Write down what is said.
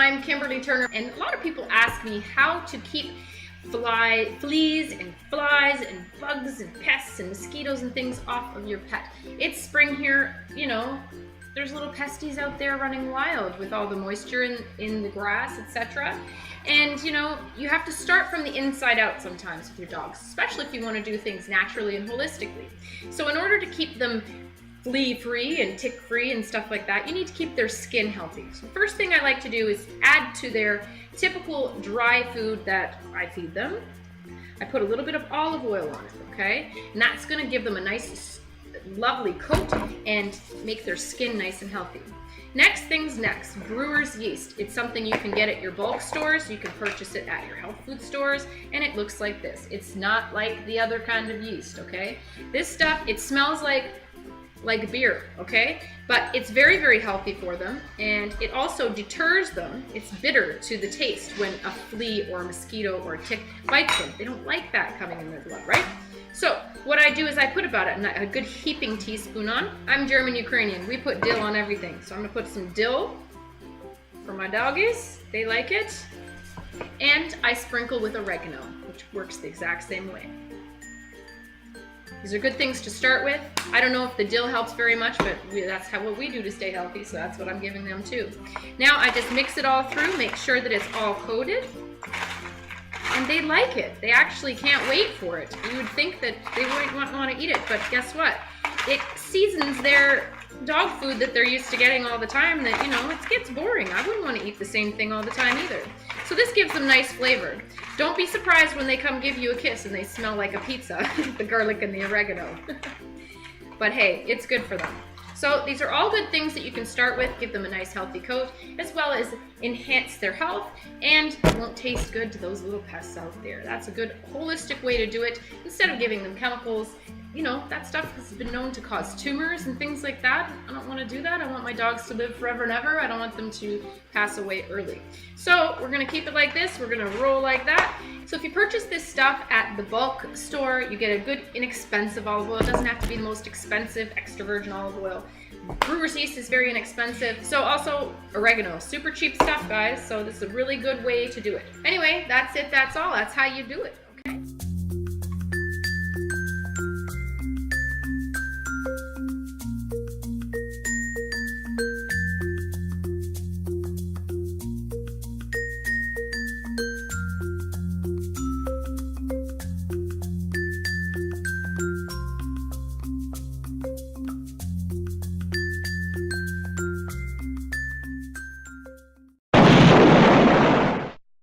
I'm Kimberly Turner, and a lot of people ask me how to keep fleas and flies and bugs and pests and mosquitoes and things off of your pet. It's spring here, you know, there's little pesties out there running wild with all the moisture in the grass, etc. And you know, you have to start from the inside out sometimes with your dogs, especially if you want to do things naturally and holistically. So in order to keep them flea-free and tick-free and stuff like that, you need to keep their skin healthy. So the first thing I like to do is add to their typical dry food that I feed them. I put a little bit of olive oil on it, okay? And that's gonna give them a nice, lovely coat and make their skin nice and healthy. Next thing's next, brewer's yeast. It's something you can get at your bulk stores. You can purchase it at your health food stores, and it looks like this. It's not like the other kind of yeast, okay? This stuff, it smells like beer, okay? But it's very, very healthy for them, and it also deters them. It's bitter to the taste when a flea or a mosquito or a tick bites them. They don't like that coming in their blood, right? So what I do is I put about a good heaping teaspoon on. I'm German Ukrainian. We put dill on everything. So I'm gonna put some dill for my doggies. They like it. And I sprinkle with oregano, which works the exact same way. These are good things to start with. I don't know if the dill helps very much, but that's what we do to stay healthy, so that's what I'm giving them too. Now I just mix it all through, make sure that it's all coated, and they like it. They actually can't wait for it. You would think that they wouldn't want to eat it, but guess what? It seasons their dog food that they're used to getting all the time that, you know, it gets boring. I wouldn't want to eat the same thing all the time either. So this gives them nice flavor. Don't be surprised when they come give you a kiss and they smell like a pizza, the garlic and the oregano. But hey, it's good for them. So these are all good things that you can start with, give them a nice healthy coat, as well as enhance their health, and it won't taste good to those little pests out there. That's a good holistic way to do it, instead of giving them chemicals. You know, that stuff has been known to cause tumors and things like that. I don't want to do that. I want my dogs to live forever and ever. I don't want them to pass away early. So we're going to keep it like this. We're going to roll like that. So if you purchase this stuff at the bulk store, you get a good inexpensive olive oil. It doesn't have to be the most expensive extra virgin olive oil. Brewer's yeast is very inexpensive. So also oregano, super cheap stuff, guys. So this is a really good way to do it. Anyway, that's it. That's all. That's how you do it.